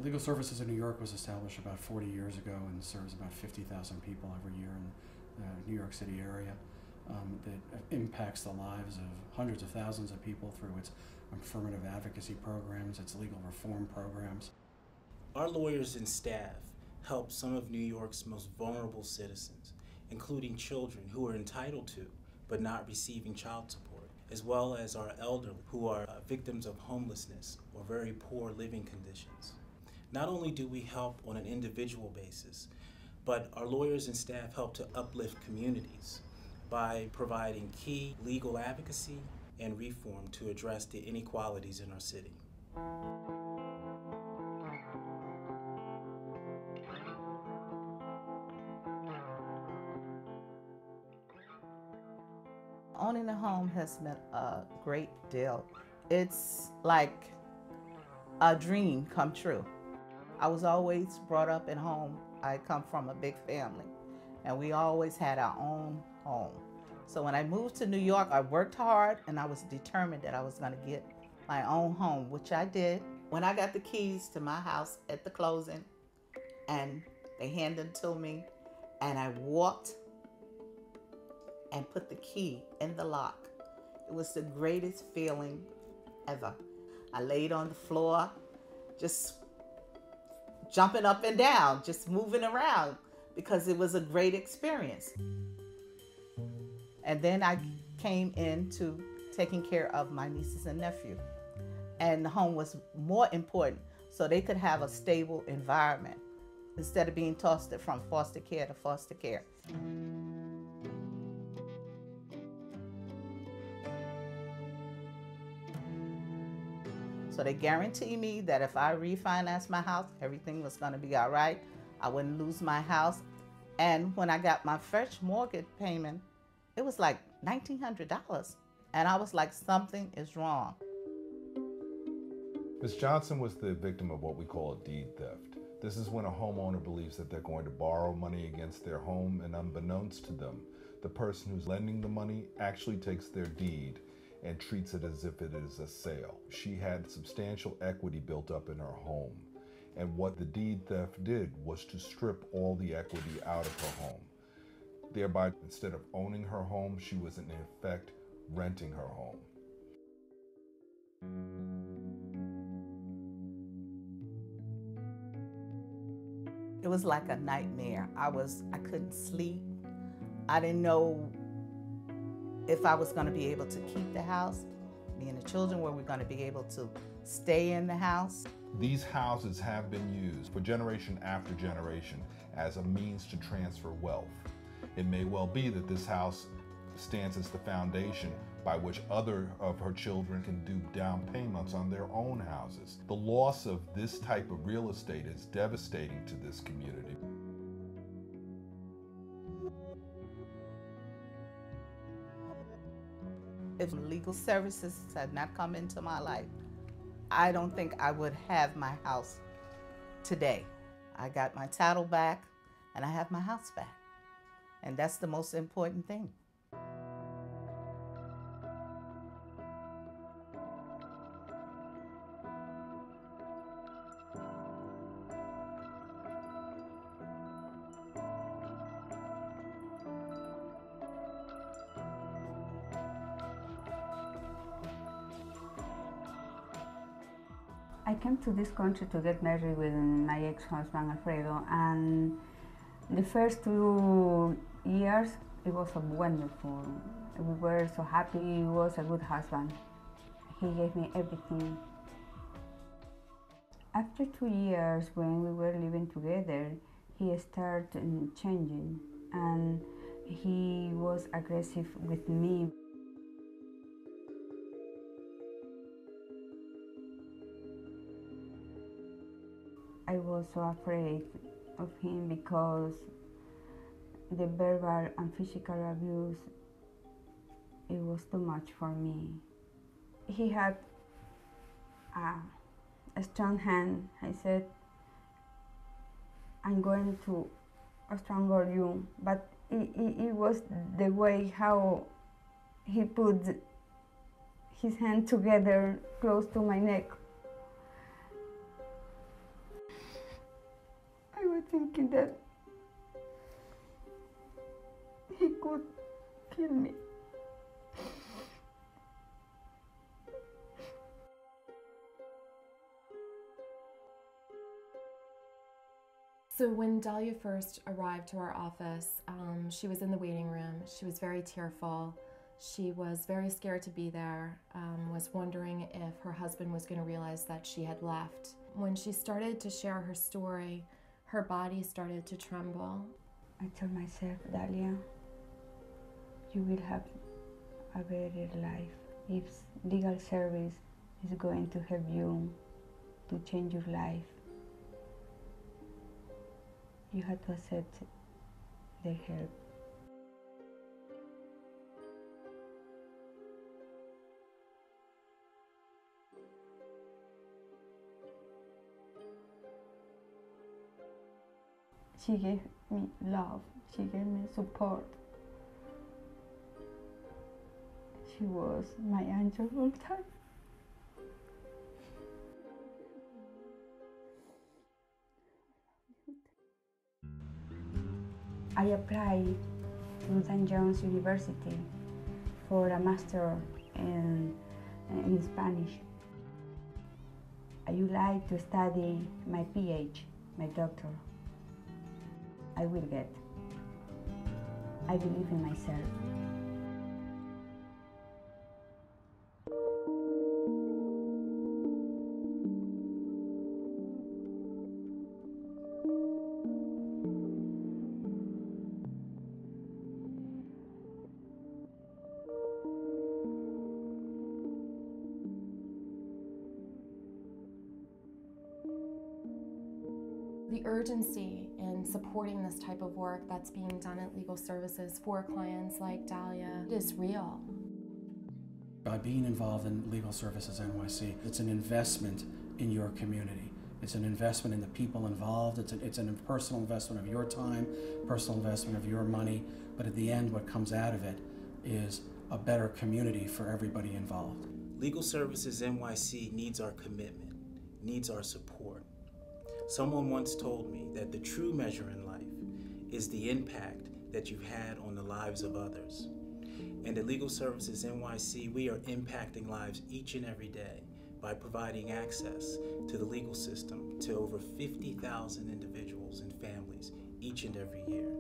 Legal Services in New York was established about 40 years ago and serves about 50,000 people every year in the New York City area. That impacts the lives of hundreds of thousands of people through its affirmative advocacy programs, its legal reform programs. Our lawyers and staff help some of New York's most vulnerable citizens, including children who are entitled to but not receiving child support, as well as our elderly who are victims of homelessness or very poor living conditions. Not only do we help on an individual basis, but our lawyers and staff help to uplift communities by providing key legal advocacy and reform to address the inequalities in our city. Owning a home has meant a great deal. It's like a dream come true. I was always brought up in home. I come from a big family, and we always had our own home. So when I moved to New York, I worked hard, and I was determined that I was going to get my own home, which I did. When I got the keys to my house at the closing, and they handed them to me, and I walked and put the key in the lock, it was the greatest feeling ever. I laid on the floor, just jumping up and down, just moving around, because it was a great experience. And then I came into taking care of my nieces and nephew. And the home was more important so they could have a stable environment instead of being tossed from foster care to foster care. So they guaranteed me that if I refinanced my house, everything was going to be all right. I wouldn't lose my house. And when I got my first mortgage payment, it was like $1,900. And I was like, something is wrong. Ms. Johnson was the victim of what we call a deed theft. This is when a homeowner believes that they're going to borrow money against their home, and unbeknownst to them, the person who's lending the money actually takes their deed and treats it as if it is a sale. She had substantial equity built up in her home, and what the deed theft did was to strip all the equity out of her home. Thereby, instead of owning her home, she was in effect renting her home. It was like a nightmare. I couldn't sleep. I didn't know if I was going to be able to keep the house. Me and the children, were we going to be able to stay in the house? These houses have been used for generation after generation as a means to transfer wealth. It may well be that this house stands as the foundation by which other of her children can do down payments on their own houses. The loss of this type of real estate is devastating to this community. If legal services had not come into my life, I don't think I would have my house today. I got my title back and I have my house back. And that's the most important thing. I came to this country to get married with my ex-husband Alfredo, and the first 2 years it was wonderful. We were so happy. He was a good husband. He gave me everything. After 2 years, when we were living together, he started changing, and he was aggressive with me. I was so afraid of him because the verbal and physical abuse, it was too much for me. He had a strong hand. I said, I'm going to strangle you, but it was the way how he put his hand together close to my neck. thinking that he could kill me. So when Dahlia first arrived to our office, she was in the waiting room. She was very tearful. She was very scared to be there, was wondering if her husband was going to realize that she had left. When she started to share her story, her body started to tremble. I told myself, Dahlia, you will have a better life if legal service is going to help you to change your life. You have to accept their help. She gave me love, she gave me support. She was my angel all the time. I applied to St. John's University for a master in Spanish. I would like to study my PhD, my doctor. I will get. I believe in myself. The urgency in supporting this type of work that's being done at Legal Services for clients like Dahlia is real. By being involved in Legal Services NYC, it's an investment in your community. It's an investment in the people involved. It's a personal investment of your time, personal investment of your money, but at the end what comes out of it is a better community for everybody involved. Legal Services NYC needs our commitment, needs our support. Someone once told me that the true measure in life is the impact that you've had on the lives of others. And at Legal Services NYC, we are impacting lives each and every day by providing access to the legal system to over 50,000 individuals and families each and every year.